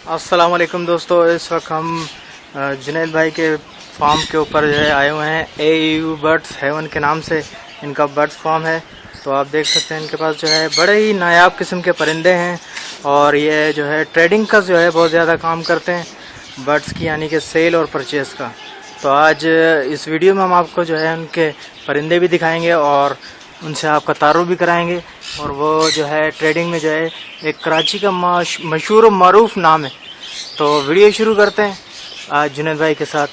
अस्सलाम वालेकुम दोस्तों, इस वक्त हम जुनैद भाई के फार्म के ऊपर जो है आए हुए हैं। AU बर्ड्स हेवन के नाम से इनका बर्ड्स फार्म है। तो आप देख सकते हैं इनके पास जो है बड़े ही नायाब किस्म के परिंदे हैं और ये जो है ट्रेडिंग का जो है बहुत ज़्यादा काम करते हैं बर्ड्स की, यानी कि सेल और परचेज़ का। तो आज इस वीडियो में हम आपको जो है उनके परिंदे भी दिखाएंगे और उनसे आपका तारुफ भी कराएंगे। और वो जो है ट्रेडिंग में जो है एक कराची का मशहूर और मारूफ नाम है। तो वीडियो शुरू करते हैं आज जुनैद भाई के साथ।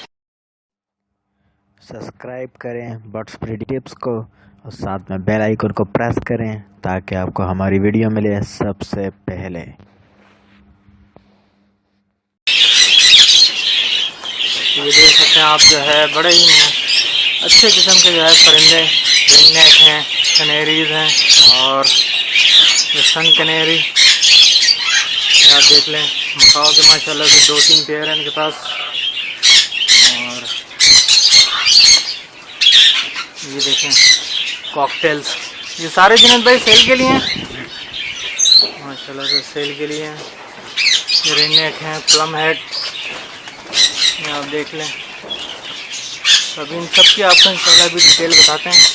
सब्सक्राइब करें बर्ड्स ब्रीड टिप्स को और साथ में बेल आइकन को प्रेस करें ताकि आपको हमारी वीडियो मिले सबसे पहले। ये देख सकते हैं आप जो है बड़े ही अच्छे किस्म के जो है परिंदे, रिंगनेक हैं, कनेरीज हैं और सन कनेरी आप देख लें। मकाओ के माशाल्लाह से 2-3 पेयर हैं इनके पास। और ये देखें कॉकटेल्स, ये सारे जुनैद भाई सेल के लिए हैं माशाल्लाह से, सेल के लिए हैं। ये रिंगनेक हैं, प्लम हेड, ये आप देख लें। अभी इन सब की आपको इंशाल्लाह भी डिटेल बताते हैं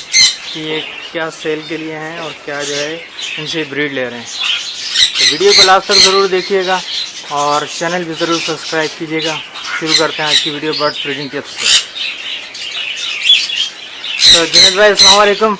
कि ये क्या सेल के लिए हैं और क्या जो है इनसे ब्रीड ले रहे हैं। तो वीडियो को लास्ट तक ज़रूर देखिएगा और चैनल भी ज़रूर सब्सक्राइब कीजिएगा। शुरू करते हैं आज की वीडियो बर्ड्स ब्रीडिंग टिप्स से। तो जुनैद भाई अस्सलाम वालेकुम।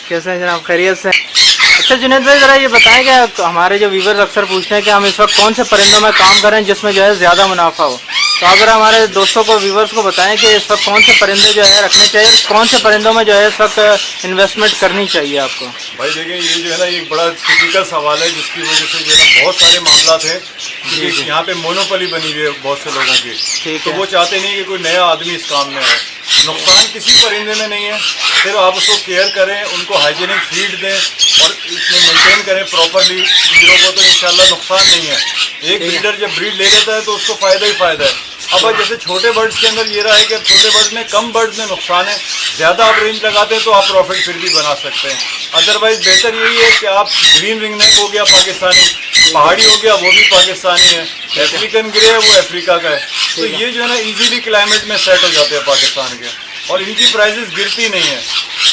कैसे हैं जनाब, खैरियत से? अच्छा जुनैद भाई, ज़रा ये बताएं कि हमारे जो व्यूवर्स अक्सर पूछते हैं कि हम इस वक्त कौन से परिंदों में काम करें जिसमें जो है ज़्यादा मुनाफा हो। तो अगर हमारे दोस्तों को, व्यूवर्स को बताएं कि इस वक्त कौन से परिंदे जो है रखने चाहिए, कौन से परिंदों में जो है इस वक्त इन्वेस्टमेंट करनी चाहिए आपको? भाई देखिए, ये जो है ना एक बड़ा टिपिकल सवाल है जिसकी वजह से जो है ना बहुत सारे मामलात हैं कि यहाँ पे मोनोपोली बनी हुई है बहुत से लोगों की। तो वो चाहते नहीं कि कोई नया आदमी इस काम में आए। नुकसान किसी परिंदे में नहीं है, सिर्फ आप उसको केयर करें, उनको हाइजीनिक फीड दें और इसमें मेंटेन करें प्रॉपरली ब्रीडरों को, तो इंशाल्लाह नुकसान नहीं है। एक ब्रीडर जब ब्रीड ले लेता है तो उसको फ़ायदा ही फ़ायदा है। अब जैसे छोटे बर्ड्स के अंदर ये रहा है कि छोटे बर्ड्स में कम बर्ड्स में नुकसान है, ज़्यादा आप रेंज लगाते हैं तो आप प्रॉफिट फिर भी बना सकते हैं। अदरवाइज बेहतर यही है कि आप ग्रीन रिंगनेक हो गया पाकिस्तानी, पहाड़ी हो गया वो भी पाकिस्तानी है, अफ्रीकन ग्रे है वो अफ्रीका का है। तो ये जो है ना इजीली क्लाइमेट में सेट हो जाते हैं पाकिस्तान के और इनकी प्राइसेस गिरती नहीं है।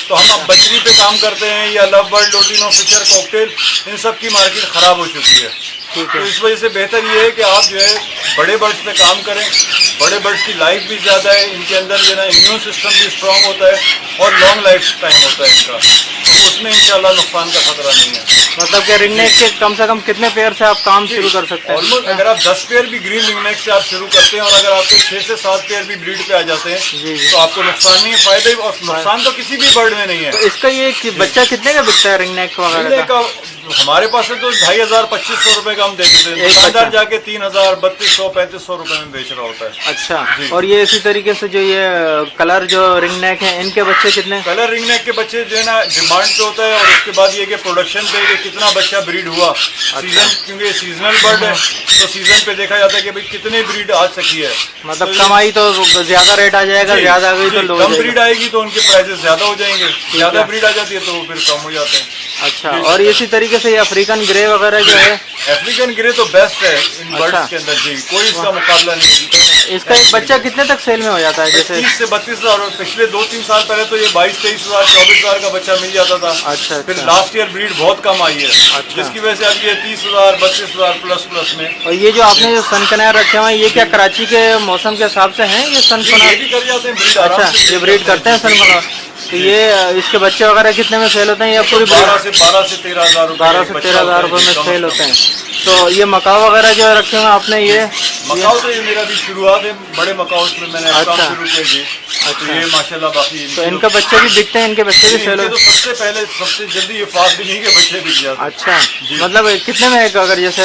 तो हम बजरी पे काम करते हैं या love bird, lutino, fisher, cockatiel, इन सब की मार्केट ख़राब हो चुकी है। तो इस वजह से बेहतर ये है कि आप जो है बड़े बर्ड्स पे काम करें। बड़े बर्ड्स की लाइफ भी ज़्यादा है, इनके अंदर जो है ना इम्यून सिस्टम भी स्ट्रॉन्ग होता है और लॉन्ग लाइफ टाइम होता है इनका, तो उसमें इंशाल्लाह नुकसान का खतरा नहीं है। मतलब कि रिंगनेक के कम से कम कितने पेयर से आप काम शुरू कर सकते हैं? ऑलमोस्ट अगर आप 10 पेयर भी ग्रीन रिंगनेक से आप शुरू करते हैं और अगर आपके 6 से 7 पेयर भी ब्रीड पे आ जाते हैं तो आपको नुकसान नहीं है, फायदा ही। और नुकसान तो किसी भी बर्ड में नहीं है। तो इसका ये बच्चा कितने का बिकता है रिंगनेक वगैरह का? हमारे पास तो 2500-2500 रुपए का हम दे देते हैं, दुकानदार जाके 3000, 3200-3500 रुपए में बेच रहा होता है। अच्छा, और ये इसी तरीके से जो ये कलर जो रिंगनेक है इनके बच्चे कितने? कलर रिंगनेक के बच्चे जो है ना डिमांड पे होता है और उसके बाद ये कि प्रोडक्शन पे कि कितना बच्चा ब्रीड हुआ। सीजन, क्योंकि सीजनल बर्ड है तो सीजन पे देखा जाता है कि भाई कितने ब्रीड आ सकी है। मतलब कमाई तो ज्यादा रेट आ जाएगा, ज्यादा गई तो लो, कम ब्रीड आएगी तो उनके प्राइसेस ज्यादा हो जाएंगे, ज्यादा ब्रीड आ जाती है तो वो फिर कम हो जाते हैं। अच्छा, और इसी तरीके से ये अफ्रीकन ग्रे वगैरह जो है? अफ्रीकन ग्रे तो बेस्ट है इन बर्ड्स के अंदर जी, कोई इसका मुकाबला नहीं है। इसका एक बच्चा कितने तक सेल में हो जाता है? जैसे 30 से 32,000। पिछले 2-3 साल पहले तो ये 22-23,000, 24,000 का बच्चा मिल जाता था। अच्छा, फिर लास्ट ईयर ब्रीड बहुत कम आई है, जिसकी वजह से अब ये 30,000, 32,000 प्लस में। और ये जो आपने जो सन कनार रखे हुए हैं ये क्या कराची के मौसम के हिसाब से हैं ये सन कनार? ये भी कर जाते हैं ब्रीड। अच्छा, ये ब्रीड करते हैं सन कनार। तो ये इसके बच्चे वगैरह कितने में सेल होते हैं? या पूरी 12 से 13,000 रुपए, 12 से 13,000 रुपए में सेल होते हैं। तो ये मकाओ वगैरह जो रखे हुए आपने, ये मकाओ तो ये मेरा भी शुरुआत है, बड़े मकाओ में मैंने काम शुरू किया जी। अच्छा, ये माशाल्लाह बाकी तो इनके बच्चे भी बिकते हैं? इनके बच्चे भी सेल होते हैं? तो सबसे पहले सबसे जल्दी ये फास्ट नहीं के बच्चे बिक जाते हैं। अच्छा, मतलब कितने में एक, अगर जैसे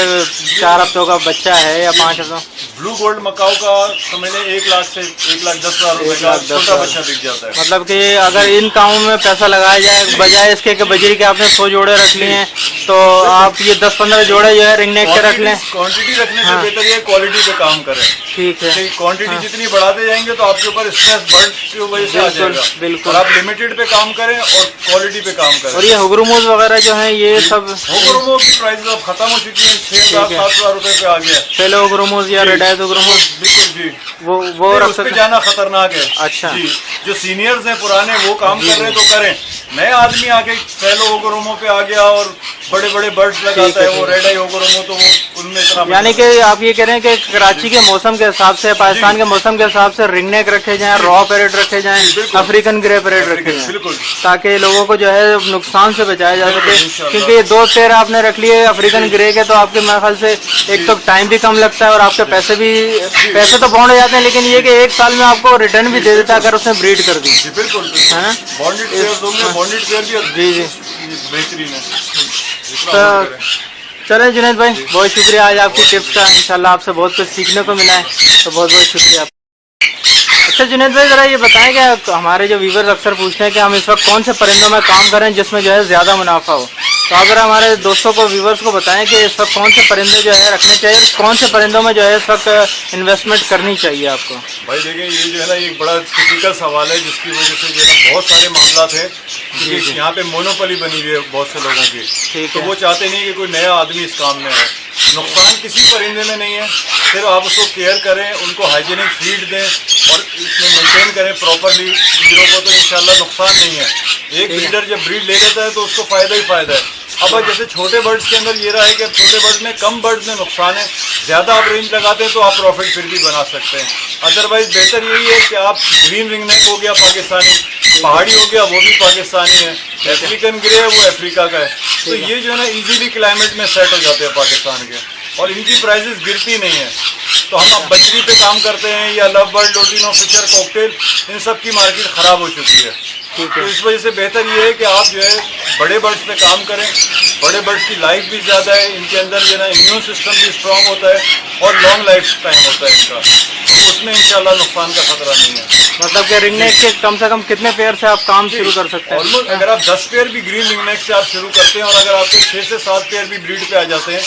4 हफ्तों का बच्चा है या 5 हफ्तों? ब्लू गोल्ड मकाऊ का समझ लें 1 लाख से 1,10,000 रुपए का छोटा बच्चा बिक जाता है। मतलब कि अगर इन कामों में पैसा लगाया जाए बजाय इसके कि बजरी के आपने 100 जोड़े रख लिए हैं, तो आप ये 10-15 जोड़े जो है रिंग नेक के रख लें। क्वांटिटी रखने से बेहतर ये क्वालिटी पे काम करें। ठीक है, क्वांटिटी जितनी बढ़ाते जाएंगे तो आपके ऊपर स्ट्रेस बर्ड की वजह से आ जाएगा। बिल्कुल, और आप लिमिटेड पे काम करें और क्वालिटी पे काम करें। और ये हुगरुमोज वगैरह जो है ये सब हुगरुमोज की प्राइस अब खत्म हो चुकी है, 6,000-7,000 रुपए पे आ गया। फेलो हुगरुमोज या रेड आइज हुगरुमोज, बिल्कुल जी, वो रख उस पे जाना खतरनाक है। अच्छा जी, जो सीनियर्स हैं पुराने वो काम कर रहे हैं तो करें। नए आदमी आके फेलो हुगरुमो पे आ गया और बड़े बड़े बर्ड्स लगाता है, वो रेड आई हुगरुमो, तो वो उनमें इतना, यानी कि आप ये कह रहे हैं कि कराची के मौसम के हिसाब से, पाकिस्तान के मौसम के हिसाब से रिंग नेक रखे जाएं, रॉ पैरेट रखे जाएं, अफ्रीकन ग्रे पैरेट रखे जाएं, बिल्कुल, ताकि लोगों को जो है नुकसान से बचाया जा सके। क्योंकि ये 2 पेयर आपने रख लिए अफ्रीकन ग्रे के, तो आपके मेरे ख्याल से एक तो टाइम भी कम लगता है और आपके पैसे तो बॉन्ड हो जाते हैं, लेकिन ये कि 1 साल में आपको रिटर्न भी दे देता है अगर उसने ब्रीड कर दी। बिल्कुल है ना, बॉन्डेड पेयर भी जी बेहतरीन है। तो चले जुनैद भाई, बहुत शुक्रिया आज आपकी टिप्स का, इंशाल्लाह आपसे बहुत कुछ सीखने को मिला है, तो बहुत बहुत शुक्रिया। अच्छा जुनैद भाई, ज़रा ये बताएं कि हमारे जो व्यूवर्स अक्सर पूछते हैं कि हम इस वक्त कौन से परिंदों में काम करें जिसमें जो है ज़्यादा मुनाफा हो, तो अगर हमारे दोस्तों को, व्यूवर्स को बताएं कि इस वक्त कौन से परिंदे जो है रखने चाहिए, कौन से परिंदों में जो है इस वक्त इन्वेस्टमेंट करनी चाहिए आपको। भाई देखिए, ये जो है ना एक बड़ा टिपिकल सवाल है जिसकी वजह से जो है बहुत सारे मामला थे, क्योंकि यहाँ पे मोनोपोली बनी हुई है बहुत से लोगों की, तो वो चाहते नहीं कि कोई नया आदमी इस काम में है। नुकसान किसी परिंदे में नहीं है, सिर्फ आप उसको केयर करें, उनको हाइजीनिक फीड दें और इसमें मेंटेन करें प्रॉपरली ब्रीडरों को, तो इंशाल्लाह नुकसान नहीं है। एक ब्रीडर जब ब्रीड ले लेता है तो उसको फ़ायदा ही फ़ायदा है। अब जैसे छोटे बर्ड्स के अंदर ये रहा है कि छोटे बर्ड्स में कम बर्ड्स में नुकसान है, ज़्यादा आप रेंज लगाते हैं तो आप प्रॉफिट फिर भी बना सकते हैं। अदरवाइज बेहतर यही है कि आप ग्रीन रिंग नेक हो गया पाकिस्तानी, पहाड़ी हो गया वो भी पाकिस्तानी है, अफ्रीकन ग्रे है वो अफ्रीका का है, तो ये जो है ना इजीली क्लाइमेट में सेट हो जाते हैं पाकिस्तान के, और इनकी प्राइसेस गिरती नहीं है। तो हम अब बजरी पे काम करते हैं या love bird, lutino, fisher, cockatiel, इन सब की मार्केट ख़राब हो चुकी है। तो इस वजह से बेहतर ये है कि आप जो है बड़े बर्ड्स पे काम करें। बड़े बर्ड्स की लाइफ भी ज़्यादा है, इनके अंदर जो है ना इम्यून सिस्टम भी स्ट्रॉन्ग होता है और लॉन्ग लाइफ टाइम होता है इनका, तो उसमें इंशाल्लाह नुकसान का खतरा नहीं है। मतलब कि रिंग नेक के कम से कम कितने पेयर से आप काम शुरू कर सकते हैं? ऑलमोस्ट अगर आप 10 पेयर भी ग्रीन रिंग नेक से आप शुरू करते हैं और अगर आपके 6 से 7 पेयर भी ब्रीड पे आ जाते हैं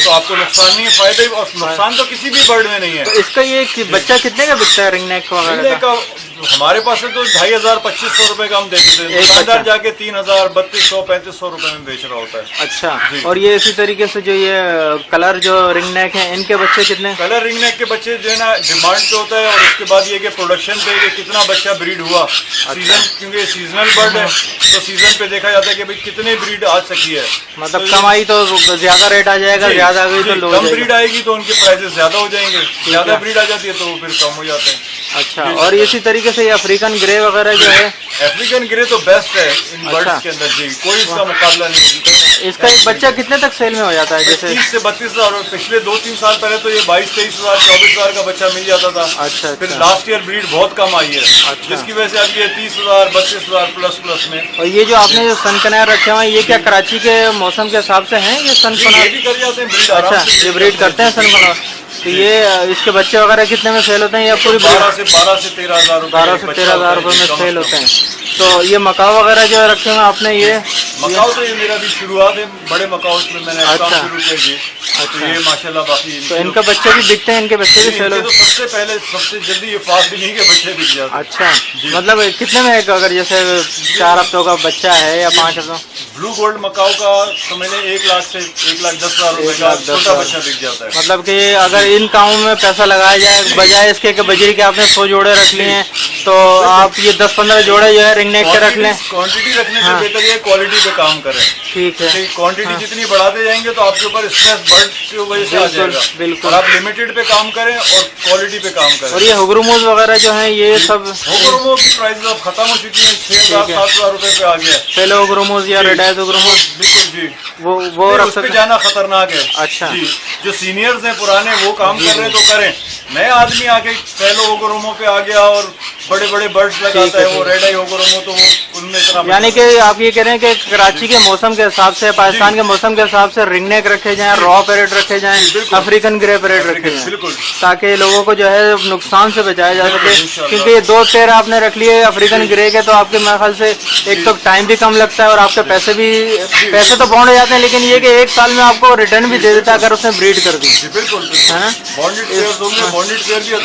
तो आपको नुकसान नहीं है, फायदा ही, और नुकसान तो किसी भी बर्ड में नहीं है। तो इसका ये बच्चा कितने का बिकता है रिंग नेक वगैरह का? हमारे पास से तो 2,500-2,500 रुपए का हम देते थे, दुकानदार जाके 3,000, 3,200-3,500 रुपए में बेच रहा होता है। अच्छा, और ये इसी तरीके से जो ये कलर जो रिंग नेक है, इनके बच्चे कितने? कलर रिंग नेक के बच्चे जो है ना डिमांड पे होता है, और उसके बाद ये कि प्रोडक्शन पे कि कितना बच्चा ब्रीड हुआ, सीजन, क्योंकि सीजनल बर्ड है तो सीजन पे देखा जाता है कि भाई कितने ब्रीड आ सकी है। मतलब कमाई तो ज्यादा रेट आ जाएगा, ज्यादा गई तो लो, कम ब्रीड आएगी तो उनके प्राइसेस ज्यादा हो जाएंगे, ज्यादा ब्रीड आ जाती है तो वो फिर कम हो जाते हैं। अच्छा, और इसी तरीके से ये अफ्रीकन ग्रे वगैरह जो है, अफ्रीकन ग्रे तो बेस्ट है इन बर्ड्स के अंदर जी, कोई इसका मुकाबला नहीं है। इसका एक बच्चा कितने तक सेल में हो जाता है? जैसे 30 से 32,000, पिछले 2-3 साल पहले तो ये 22-23,000, 24,000 का बच्चा मिल जाता था। अच्छा, फिर लास्ट ईयर ब्रीड बहुत कम आई है, जिसकी वजह से अब ये 30,000, 32,000 प्लस में। और ये जो आपने जो सनकनार रखे हुए हैं, ये क्या कराची के मौसम के हिसाब से हैं ये सनकनार? भी कर जाते हैं ब्रीड। अच्छा, ये ब्रीड करते हैं सनकनार, तो ये इसके बच्चे वगैरह कितने में सेल होते हैं? या पूरी 12 से 13,000 रुपए, 12 से 13,000 रुपए में सेल होते हैं। तो ये मकाऊ वगैरह जो रखे हुए आपने, ये मकाऊ तो ये मेरा भी शुरुआत है, बड़े मकाऊ में मैंने काम शुरू किया जी। अच्छा, ये माशाल्लाह बाकी तो इनके बच्चे भी बिकते हैं, इनके बच्चे भी सेल होते हैं? तो सबसे पहले सबसे जल्दी ये फास्ट नहीं के बच्चे बिक जाते हैं। अच्छा, मतलब कितने में, अगर जैसे 4 हफ्तों का बच्चा है या 5 हफ्तों? ब्लू गोल्ड मकाऊ का समझ लें 1 लाख से 1,10,000 रुपए का छोटा बच्चा बिक जाता है। मतलब कि अगर इन कामों में पैसा लगाया जाए बजाय इसके कि बजरी के आपने 100 जोड़े रख लिए हैं, तो आप ये 10-15 जोड़े जो है रिंग नेक के रख लें। क्वांटिटी रखने से बेहतर ये क्वालिटी पे काम करें। ठीक है, क्वांटिटी जितनी बढ़ाते जाएंगे तो आपके ऊपर स्ट्रेस बर्ड की वजह से आ जाएगा। बिल्कुल, और आप लिमिटेड पे काम करें और क्वालिटी पे काम करें। और ये हुगरुमोज वगैरह जो है ये सब, हुगरुमो की प्राइस अब खत्म हो चुकी है, 6,000-7,000 रुपए पे आ गया। फेलो हुगरुमोज या रेड आइज हुगरुमोज, बिल्कुल जी, वो रख उस पे जाना खतरनाक है। अच्छा जी, जो सीनियर्स हैं पुराने वो काम कर रहे हैं तो करें। नए आदमी आके फेलो हुगरुमो पे आ गया और बड़े बड़े बर्ड्स लगाता है, वो रेड आई हुगरुमो, तो वो उनमें इतना यानी कि आप ये कह रहे हैं कि कराची के मौसम के हिसाब से, पाकिस्तान के मौसम के हिसाब से रिंग नेक रखे जाएं, रॉ पैरेट रखे जाएं, अफ्रीकन ग्रे पैरेट रखे जाएं, बिल्कुल, ताकि लोगों को जो है नुकसान से बचाया जा सके। क्योंकि ये 2 पेयर आपने रख लिए अफ्रीकन ग्रे के, तो आपके मेरे ख्याल से एक तो टाइम भी कम लगता है और आपके पैसे तो बाउंड हो जाते हैं, लेकिन ये कि 1 साल में आपको रिटर्न भी दे देता है अगर उसने ब्रीड कर दी। बिल्कुल है ना?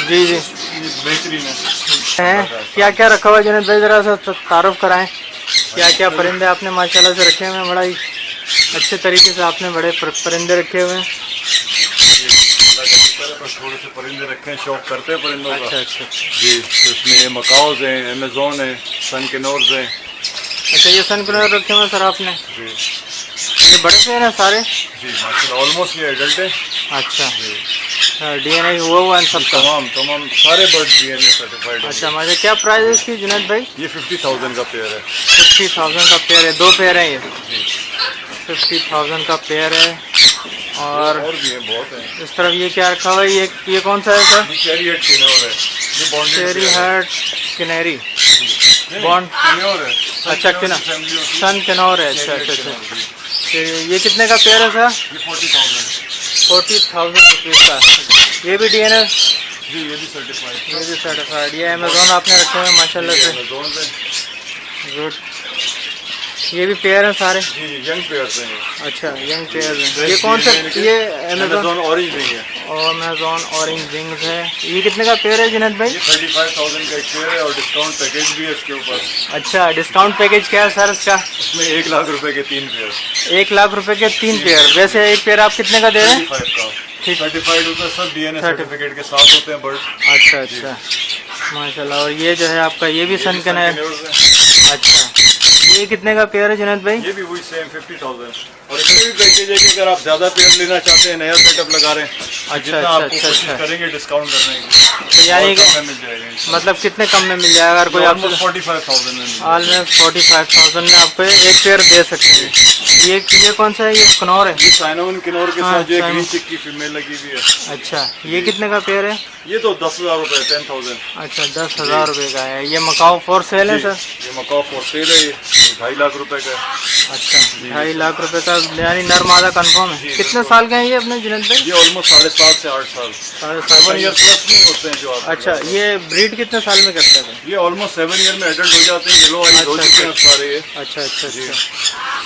जी जी बेहतरीन है। क्या क्या रखा हुआ है जुनैद भाई, जरा सा तारुफ कराएं। क्या क्या परिंदे आपने माशाल्लाह से रखे हुए हैं, बड़ा ही अच्छे तरीके से आपने बड़े परिंदे रखे हुए हैं। थोड़े से परिंदे रखे हैं, शौक करते हैं परिंदों का। अच्छा जी, तो इसमें ये मकाओज हैं, अमेजोन है, सन किनोर्स हैं। अच्छा, ये सन किनोर रखे हुए हैं सर आपने। जी, ये बड़े पेड़ हैं सारे। जी माशाल्लाह, ऑलमोस्ट ये एडल्ट है। अच्छा, DNA हुआ इन सब का? तमाम सारे बर्ड DNA सर्टिफाइड है। अच्छा, मुझे क्या प्राइस है इसकी जुनैद भाई? ये 50,000 का पेयर है। 50,000 का पेयर है, 2 पेयर है ये। 50,000 का पेयर है। और भी है, बहुत है। इस तरफ ये क्या रखा हुआ है, ये कौन सा है सर? ये चेरी हेड किनोर है, ये bonded cherry head Kinri bond. Knorr है। अच्छा, सन किनोर है। अच्छा अच्छा अच्छा, ये कितने का पेयर है सर? ये 40,000 रुपीज़ का। ये भी DNA? जी, ये भी सर्टिफाइड। ये भी सर्टिफाइड। ये अमेजोन आपने रखे हुए हैं माशाल्लाह से। अमेजोन से। गुड। ये भी पेयर हैं सारे? जी, यंग पेयर्स हैं। अच्छा, यंग पेयर हैं। ये कौन सा? ये अमेजोन ऑरेंज विंग है। अमेजोन ऑरेंज विंग्स है। ये कितने का पेयर है जुनैद भाई? ये 35,000 का एक पेयर है और डिस्काउंट पैकेज भी है इसके ऊपर। अच्छा, डिस्काउंट पैकेज क्या है सर इसका? इसमें 1 लाख रुपए के 3 पेयर। 1 लाख रुपए के 3 पेयर। वैसे एक पेयर आप कितने का दे रहे हैं? 35 का। सर्टिफाइड होता है, सब DNA सर्टिफिकेट के साथ होते हैं बर्ड। अच्छा अच्छा, माशाल्लाह। और ये जो है आपका, ये भी सन किनोर है। अच्छा, ये कितने का पेयर है जुनैद भाई? ये भी वही सेम 50,000। और इसमें भी पैकेज है कि अगर आप ज्यादा पेयर लेना चाहते हैं, नया सेटअप लगा रहे हैं, अच्छा कोशिश करेंगे डिस्काउंट करने की, यानी कि मिल जाएगा। मतलब कितने कम में मिल जाएगा अगर कोई आपको? 45,000 में। ऑलमोस्ट 45,000 में आपको एक पेयर दे सकते हैं। ये कौन सा है? ये किनोर है। साइनोन किनोर के हाँ, साथ जो ग्रीन चिक की फीमेल लगी हुई है। अच्छा, ये कितने का पेयर है? ये तो 10,000 रुपए, 10,000। अच्छा, 10,000 रुपए का है। ये मकाओ फॉर सेल है सर? ये मकाओ फॉर सेल है, ये 2.5 लाख रुपए का है। अच्छा, 2.5 लाख रुपए का, यानी नर मादा कंफर्म है। कितने साल के हैं ये अपने जुनैद भाई? ये ऑलमोस्ट 7.5 से 8 साल। 7.5 ईयर प्लस नहीं होते हैं जो आप। अच्छा, ये ब्रीड कितने साल में करते हैं? ये ऑलमोस्ट 7 ईयर में एडल्ट हो जाते हैं। येलो आइज हो चुके हैं सारे ये। अच्छा अच्छा अच्छा,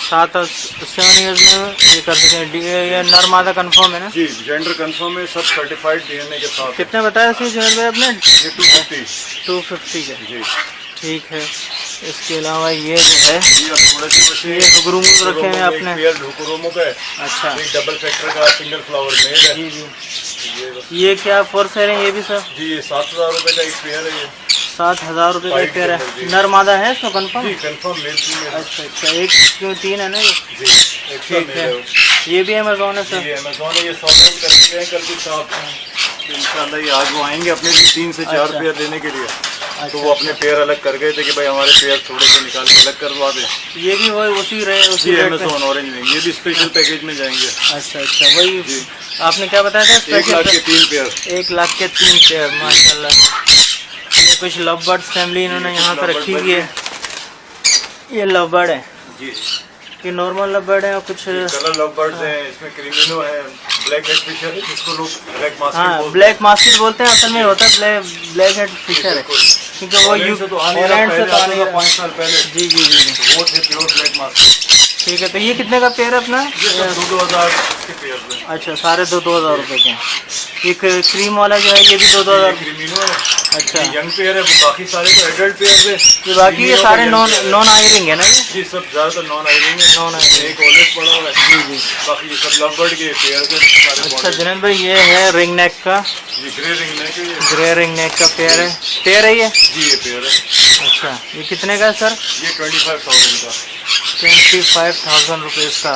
7 ईयर्स में ये कर सकते हैं। ये नर मादा कंफर्म है ना? जी, जेंडर कंफर्म है, सब सर्टिफाइड DNA के साथ। कितने बताया सर जुनैद भाई आपने? ये 250 के। जी, ठीक है। इसके अलावा ये जो है, ये हुकुरुमुस रखे हैं आपने? हुकुरुमु का है। अच्छा, एक डबल फैक्टर का सिंगल फ्लावर मेल है। जी जी। ये क्या फॉर सेल है ये भी सर? जी, ये 7,000 रुपए का एक पेयर है। ये 7,000 रुपए का पेयर है। नर मादा है इसमें कंफर्म? जी, कंफर्म मेल फीमेल। अच्छा अच्छा, एक क्यों 3 है ना ये? जी, ठीक है। ये भी अमेजोन है सर? ये अमेजोन है। ये सॉफ्ट करके गए कल के साथ। इंशाल्लाह ये आज वो आएंगे अपने 3 से 4 पेयर देने के लिए। तो वो अपने पेयर अलग कर गए थे कि भाई हमारे पेयर थोड़े से निकाल के अलग करवा दें। ये भी वही उसी रहे उसी अमेजोन ऑरेंज विंग, ये भी स्पेशल पैकेज में जाएंगे। अच्छा अच्छा, वही आपने क्या बताया था? 1 लाख के 3 पेयर। 1 लाख के 3 पेयर, माशाल्लाह। ये कुछ लव बर्ड फैमिली इन्होंने यहाँ पे रखी हुई है। ये लव बर्ड है जी, कि नॉर्मल लव बर्ड है और कुछ कलर लव बर्ड्स हैं। इसमें क्रीमिनो है, ब्लैक हेड फिशर है जिसको लोग ब्लैक मास्किट हाँ, बोलते हैं। ब्लैक मास्किट बोलते हैं, असल में होता है ब्लैक हेड फिशर है, क्योंकि वो हॉलैंड से तो आने का 5 साल पहले। जी जी जी, वो थे प्योर ब्लैक मास्किट। ठीक है। तो ये कितने का पेयर है अपना? ये सब 2,000 के पेयर हैं। अच्छा, सारे 2,000 रुपए के। एक क्रीम वाला जो है ये भी 2,000। क्रीमिनो है। अच्छा, यंग पेयर है, वो बाकी सारे तो एडल्ट पेयर है। ये बाकी ये सारे नॉन आयरिंग है ना? जी, सब ज्यादातर नॉन आयरिंग है। नॉन आयरिंग। एक ऑलेज पड़ा हुआ है। जी जी। बाकी ये सब लव बर्ड के पेयर है सारे। अच्छा जुनैद भाई, ये है रिंग नेक का, ये ग्रे रिंग नेक है। ग्रे रिंग नेक का पेयर है। पेयर है ये? जी, ये पेयर है। अच्छा, ये कितने का है सर? ये 25,000 का। 25,000 रुपये का।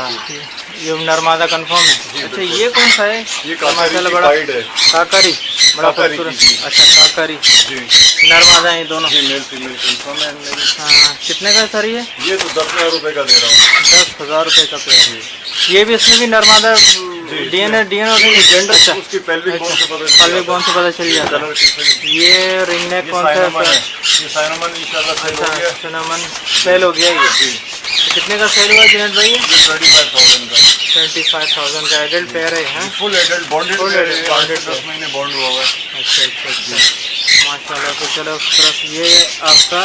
ये नरमादा कंफर्म है। अच्छा, ये कौन सा है? ये माशाल्लाह बड़ा काकरी है। काकरी, बड़ा काकरी खूबसूरत। जी। अच्छा, काकरी जी, नरमादा है ये दोनों? जी, मेल फीमेल कंफर्म है इनमें। हाँ, कितने का है सर ये? ये तो 10,000 रुपए का दे रहा हूँ। 10,000 रुपये का पेयर। ये भी इसमें भी नरमादा डीएनए जेंडर अच्छा उसकी पेल्विक बोन से पता पेल्विक बोन से पता चल जाता है। ये रिंग नेक कौन सा है? ये साइनोमन इंशाल्लाह सेल हो गया। साइनोमन सेल हो गया ये। तो कितने का सेल हुआ जुनैद भाई? ये 25,000 का। 25,000 का एडल्ट पेयर है। हाँ फुल एडल्ट बॉन्डेड है, 10 महीने बॉन्ड हुआ हुआ है। अच्छा माशाल्लाह। तो चलो तरफ ये आपका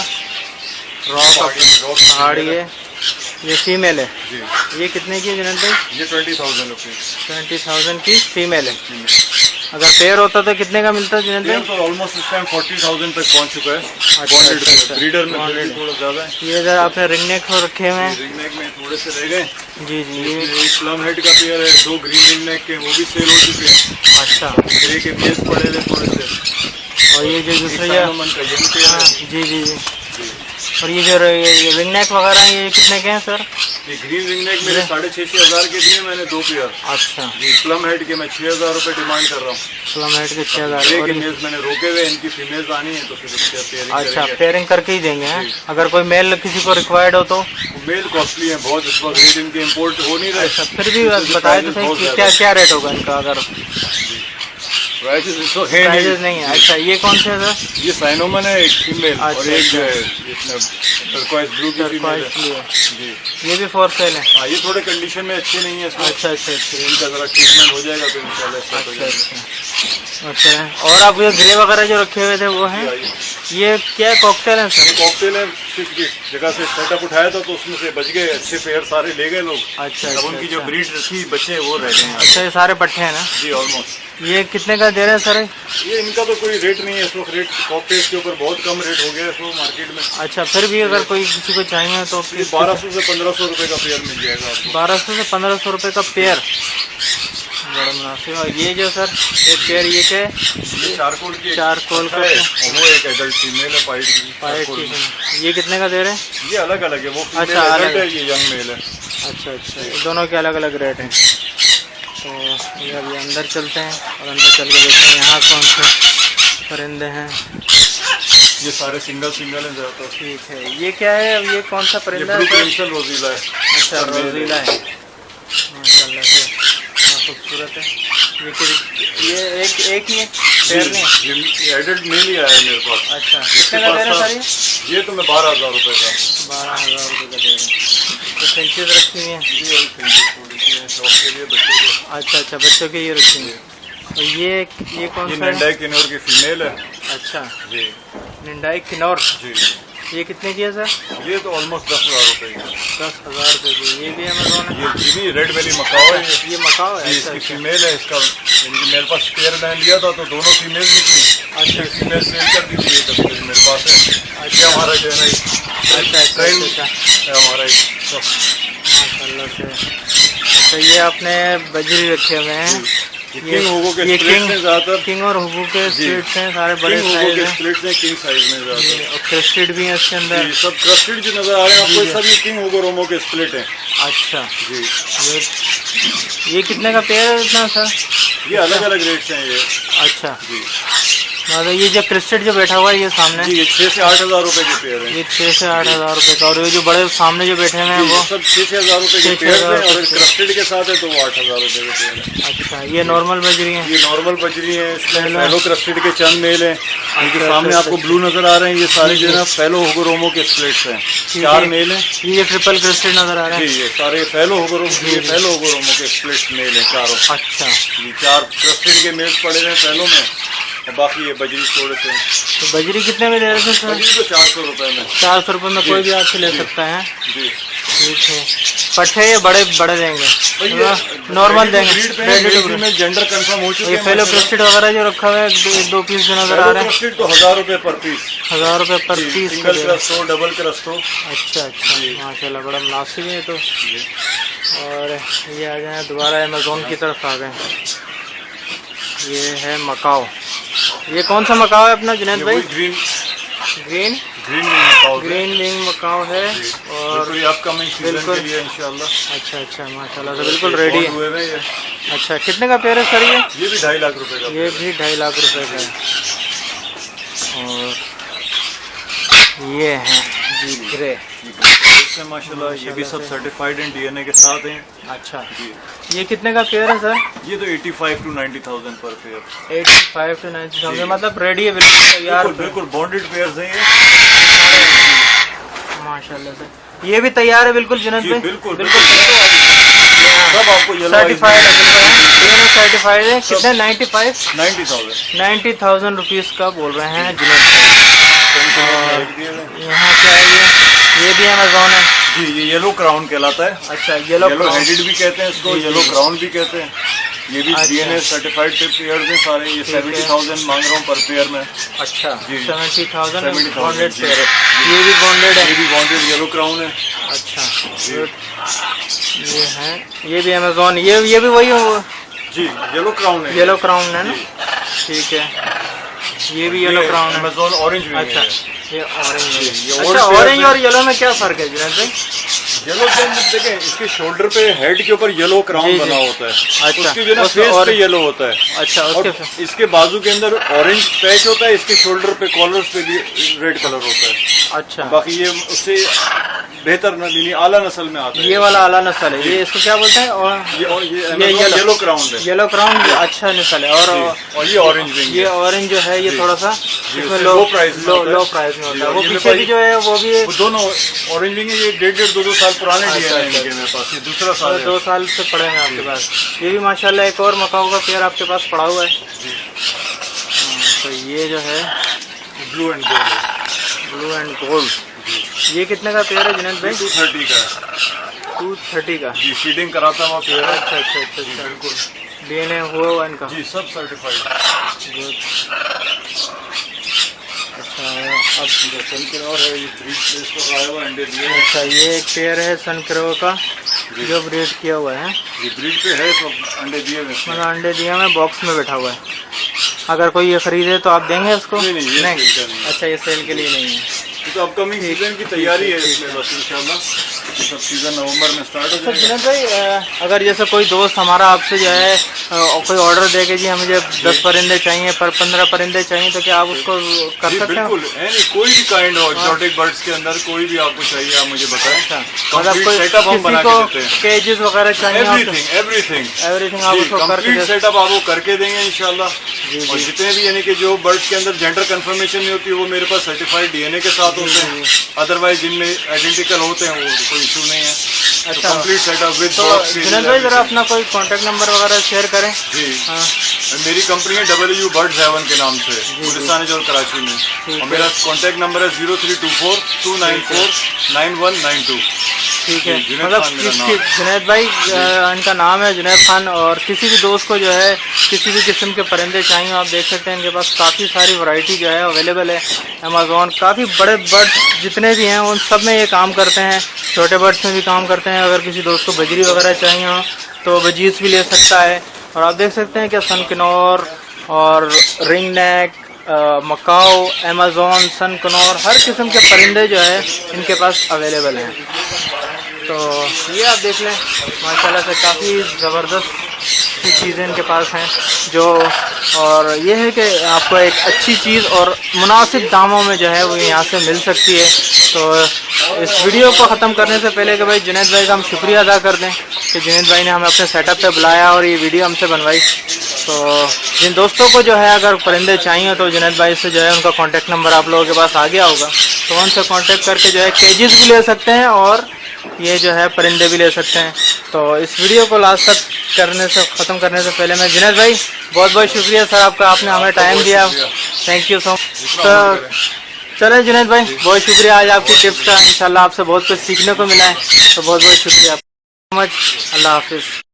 रॉक पहाड़ी है, ये फीमेल है जी। ये कितने की है जुनैद भाई? ये 20,000 रुपये। 20,000 की फीमेल है। अगर पेयर होता तो कितने का मिलता है जुनैद भाई? तो ऑलमोस्ट इस टाइम 40,000 तक पहुंच चुका है। अच्छा। ब्रीडर में थोड़ा ज्यादा है। ये इधर आपने रिंग नेक रखे हुए हैं। रिंग नेक में थोड़े से रह गए जी जी। ये प्लम हेड का पेयर है, 2 ग्रीन रिंग नेक के, वो भी सेल हो चुके हैं। अच्छा। ग्रे के पेस पड़े थे थोड़े से। और ये जो दूसरे जी जी जी। और ये जो रिंग नेक वगैरह ये कितने के हैं सर? ये ग्रीन रिंग नेक मेरे 6,500 के दिए मैंने 2 पेयर। अच्छा। ये प्लम हेड के मैं 6,000 रुपये डिमांड कर रहा हूँ। प्लम हेड के 6,000। और मेल्स मैंने रोके हुए, इनकी फीमेल्स आनी है तो फिर उसके पेयरिंग अच्छा पेयरिंग करके ही देंगे हैं। अगर कोई मेल किसी को रिक्वायर्ड हो तो? मेल कॉस्टली है बहुत, इस वक्त रेट इनके इम्पोर्ट हो नहीं रहे। अच्छा फिर भी बताए तो सही कि क्या क्या रेट होगा इनका? अगर प्राइसेस इस वक्त है नहीं है। अच्छा ये कौन से है सर? ये साइनोमन है एक फीमेल और एक जो है टर्कोइज ब्लू की फीमेल है जी। ये भी फॉर सेल है? हाँ ये थोड़े कंडीशन में अच्छे नहीं है इसमें। अच्छा इनका जरा ट्रीटमेंट हो जाएगा तो इंशाल्लाह सेट हो जाएगा। अच्छा। और आप ये ग्रे वगैरह जो रखे हुए थे वो हैं? ये क्या कॉकटेल है सर? कॉकटेल है, किस जगह से सेटअप उठाया था तो उसमें से बच गए, अच्छे पेयर सारे ले गए लोग। अच्छा। अब उनकी जो ब्रीड रखी बच्चे वो रह गए हैं। अच्छा ये सारे पट्टे हैं ना जी ऑलमोस्ट। ये कितने का दे रहे हैं सर? ये इनका तो कोई रेट नहीं है इस वक्त, रेट कॉकटेल्स के ऊपर बहुत कम रेट हो गया है इस वक्त मार्केट में। अच्छा फिर भी अगर कोई किसी को चाहिए तो 1200 से 1500 रुपए का पेयर मिल जाएगा आपको। 1200 से 1500 रुपए का पेयर, बड़ा मुनासिब। और ये जो सर एक पेयर ये क्या है? ये चारकोल का है, वो एक एडल्ट फीमेल है पाइट की। ये कितने का दे रहे हैं? ये अलग अलग है, वो अच्छा अलग है, ये यंग मेल है। अच्छा अच्छा दोनों के अलग अलग रेट हैं। तो ये अभी अंदर चलते हैं और अंदर चल के देखते हैं यहाँ कौन से परिंदे हैं। ये सारे सिंगल है ज़्यादातर। ठीक है। ये क्या है? अब ये कौन सा परिंदा है? रोजीला है। अच्छा रोजीला है माशाल्लाह से, खूबसूरत है। ये एक ही है पेयर नहीं? ये एडल्ट मेल ही आया है मेरे पास। अच्छा कितने का दे रहे हैं सर? ये तो मैं 12,000 रुपये का। 12,000 रुपये का दे रहे हैं। तो फिंचेज रखी हुई हैं? अच्छा अच्छा बच्चों के ये रखी हुई है। और ये कौन सा है? निंडाई किन्नौर की फीमेल है। अच्छा जी निंडाई किन्नौर जी। ये कितने की है सर? ये तो ऑलमोस्ट 10,000 रुपये की। 10,000 रुपये की। ये भी अमेज़ॉन है? ये रेड वैली मकाओ है। ये मकाओ है? इसकी फीमेल है। इसका मेरे पास पेयर मैंने लिया था तो दोनों फीमेल निकली। अच्छा फीमेल सेल कर दी थी, तब मेरे पास है। अच्छा हमारा जो है ना अच्छा हमारा माशाल्लाह से। अच्छा ये आपने बजरी रखे हुए हैं? किंग हुगो के स्प्लिट्स हैं ज़्यादातर। किंग और हुगो के स्प्लिट्स हैं, सारे बड़े साइज हैं। स्प्लिट्स हैं किंग साइज में ज़्यादातर। और क्रेस्टेड भी हैं इसके अंदर? सब क्रेस्टेड जो नज़र आ रहे हैं आपको सब ये किंग हुगो रोमो के स्प्लिट हैं। अच्छा जी। ये कितने का पेयर है इतना सर? ये अलग अलग रेट्स हैं ये। अच्छा जी। मतलब ये जो क्रिस्टेड जो बैठा हुआ है ये सामने? जी ये 6 से 8,000 रुपए के पेयर हैं। ये 6 से 8,000 रुपए का। और ये जो बड़े सामने जो बैठे हुए हैं वो सब 6 से 1,000 रुपए के पेयर हैं। और क्रिस्टेड के साथ है तो वो 8,000 रुपए के पेयर हैं। अच्छा ये नॉर्मल बजरी है? ये नॉर्मल बजरी है। फेलो क्रिस्टेड के चंद मेल हैं। इनके सामने आपको ब्लू नजर आ रहे हैं, ये सारे जो है ना फेलो हुगोरोमो के स्प्लिट्स हैं। 4 मेल हैं। ये ट्रिपल क्रिस्टेड नजर आ रहे हैं? जी ये सारे फेलो हुगोरोमो के स्प्लिट्स मेल हैं चारों। अच्छा ये 4 क्रिस्टेड के मेल्स पड़े हैं फेलो में और बाकी ये बजरी थोड़े से। तो बजरी कितने में दे रहे थे सर? बजरी तो 400 रुपए में। 400 रुपये में कोई भी आपसे ले सकता है? जी ठीक है। पट्टे ये बड़े देंगे? नॉर्मल देंगे? में जेंडर कंफर्म हो चुके हैं। फेलो क्रिस्टेड वगैरह जो रखा हुआ है 2 पीस जो नजर आ रहे हैं? तो 1,000 रुपए पर पीस। 1,000 रुपये पर पीस? सिंगल क्रस्ट हो डबल क्रस्ट हो। अच्छा माशाल्लाह बड़ा मुनासिब है तो। और ये आ जाए दोबारा अमेज़ॉन की तरफ आ गए। ये है मकाओ। ये कौन सा मकाओ है अपना जुनैद भाई? ग्रीन विंग मकाओ है। और बिल्कुल इंशाल्लाह। अच्छा माशाल्लाह से बिल्कुल रेडी है। अच्छा कितने का पेयर है सर ये? ये भी 2.5 लाख रुपए का। ये भी 2.5 लाख रुपए का है। और ये है जी ग्रे बर्ड्स हैं माशाल्लाह, ये भी सब सर्टिफाइड एंड डीएनए के साथ हैं। अच्छा जी, ये कितने का पेयर है सर? ये तो 85 to 90,000 पर पेयर। 85 to 90,000 मतलब रेडी है बिल्कुल तैयार। बिल्कुल बॉन्डेड पेयर्स हैं ये माशाल्लाह सर। ये भी तैयार है बिल्कुल जुनैद भाई? बिल्कुल बिल्कुल सब आपको सर्टिफाइड है बिल्कुल सर्टिफाइड है। कितने? 90,000 रुपीज का बोल रहे हैं जुनैद भाई। यहाँ क्या है ये भी अमेज़ॉन है जी, ये येलो क्राउन कहलाता है। अच्छा येलो हेडेड भी कहते हैं इसको, येलो क्राउन भी कहते हैं। ये भी डीएनए सर्टिफाइड पेयर हैं सारे। ये 70,000 मांग रहा हूँ पर पेयर में। अच्छा जी 70,000 बॉन्डेड जी। पेयर है। ये भी बॉन्डेड है? ये भी बॉन्डेड येलो क्राउन है। अच्छा ये है, ये भी अमेज़ॉन, ये भी वही हो जी, येलो क्राउन है। येलो क्राउन है ना? ठीक है, ये भी येलो क्राउन है। अमेज़ॉन ऑरेंज भी अच्छा है। ये ऑरेंज है। ये अच्छा ऑरेंज और येलो में क्या फर्क है जुनैद भाई? येलो के अंदर देखें, इसके शोल्डर पे हेड के ऊपर येलो क्राउन बना होता है। अच्छा, उसके जो ना उसमें फेस और पे येलो होता है। अच्छा और इसके बाजू के अंदर ऑरेंज पैच होता है, इसके शोल्डर पे कॉलर्स पे भी रेड कलर होता है। अच्छा बाकी ये उससे बेहतर यानी आला नस्ल में आता है। ये वाला आला नस्ल है। ये इसको क्या बोलते हैं? और ये येलो क्राउन है। येलो क्राउन अच्छा नस्ल है। और ये ऑरेंज विंग, ये ऑरेंज जो है ये थोड़ा सा इसमें लो प्राइस लो प्राइस में होता है। वो पीछे भी जो है वो भी दोनों ऑरेंज विंग है। ये 1.5-2 साल पुराने डीएनए है इनके मेरे पास। ये दूसरा साल है। 2 साल से पड़े हैं आपके पास। ये भी माशाल्लाह एक और मकाऊ का पेयर आपके पास पड़ा हुआ है। तो ये जो है ब्लू एंड गोल्ड। ये कितने का पेयर है जुनैद भाई? 230 का। 230 का जी, फीडिंग कराता हुआ पेयर है। अच्छा बिल्कुल डीएनए हुआ इनका? जी सब सर्टिफाइड। अच्छा अब सनक्रोर है, ये ब्रीड प्लेस पर आया हुआ अंडे दिए। अच्छा ये एक पेयर है सनक्रोर का जो ब्रीड किया हुआ है। ये ब्रीड पे है, सब अंडे दिए हुए। मतलब अंडे दिए हुए बॉक्स में बैठा हुआ है। अगर कोई ये खरीदे तो आप देंगे उसको? नहीं, ये सेल का नहीं है। अच्छा ये सेल के लिए नहीं है। ये तो अपकमिंग सीजन की तैयारी है इसमें बस इंशाल्लाह। सब सीजन नवंबर में स्टार्ट हो जाएगा। जुनैद भाई अगर जैसे कोई दोस्त हमारा आपसे जो है कोई ऑर्डर दे के जी मुझे 10 परिंदे चाहिए पर 15 परिंदे चाहिए तो क्या आप उसको कर सकते हैं? बिल्कुल है नहीं, कोई भी काइंड हो एक्सोटिक बर्ड्स के अंदर कोई भी आपको चाहिए आप मुझे बताएं। मतलब कोई सेटअप हम बना के देते हैं। केजेस वगैरह चाहिए? एवरीथिंग आप उसको करके सेटअप आपको करके देंगे इंशाल्लाह। और जितने भी यानी कि जो बर्ड्स के अंदर जेंडर कंफर्मेशन नहीं होती वो मेरे पास सर्टिफाइड डीएनए के साथ होते हैं। अदरवाइज जिनमें आइडेंटिकल होते हैं वो कोई इशू नहीं है। अच्छा कंप्लीट सेटअप विद जुनैद भाई जरा अपना कोई कांटेक्ट नंबर वगैरह शेयर करें। जी मेरी कंपनी है W Birds Heaven के नाम से, गुलिस्तान और कराची में। और मेरा कांटेक्ट नंबर है 0324 294 9192। ठीक है, मतलब जुनैद भाई इनका नाम है जुनैद खान। और किसी भी दोस्त को जो है किसी भी किस्म के परिंदे चाहिए आप देख सकते हैं इनके पास काफ़ी सारी वैरायटी जो है अवेलेबल है। अमेज़ॉन काफ़ी बड़े बर्ड्स जितने भी हैं उन सब में ये काम करते हैं, छोटे बर्ड्स में भी काम करते हैं। अगर किसी दोस्त को बजरी वगैरह चाहिए हो तो बजीज भी ले सकता है। और आप देख सकते हैं कि सनकनौर और रिंग नेक, मकाओ, अमेज़ॉन, सनकनौर हर किस्म के परिंदे जो है इनके पास अवेलेबल हैं। तो ये आप देख लें माशाल्लाह से काफ़ी ज़बरदस्त चीज़ें इनके पास हैं जो। और ये है कि आपको एक अच्छी चीज़ और मुनासिब दामों में जो है वो यहाँ से मिल सकती है। तो इस वीडियो को ख़त्म करने से पहले कि भाई जुनैद भाई का हम शुक्रिया अदा कर दें कि जुनैद भाई ने हमें अपने सेटअप पे बुलाया और ये वीडियो हमसे बनवाई। तो जिन दोस्तों को जो है अगर परिंदे चाहिए तो जुनैद भाई से जो है उनका कॉन्टेक्ट नंबर आप लोगों के पास आ गया होगा, तो उनसे कॉन्टेक्ट करके जो है केजेस भी ले सकते हैं और ये जो है परिंदे भी ले सकते हैं। तो इस वीडियो को लास्ट तक ख़त्म करने से पहले मैं जुनैद भाई बहुत बहुत शुक्रिया सर आपका, आपने हमें टाइम दिया, थैंक यू सो मच। तो चले जुनैद भाई बहुत शुक्रिया आज आपकी टिप्स का, इंशाल्लाह आपसे बहुत कुछ सीखने को मिला है। तो बहुत बहुत शुक्रिया मच, अल्लाह हाफिज़।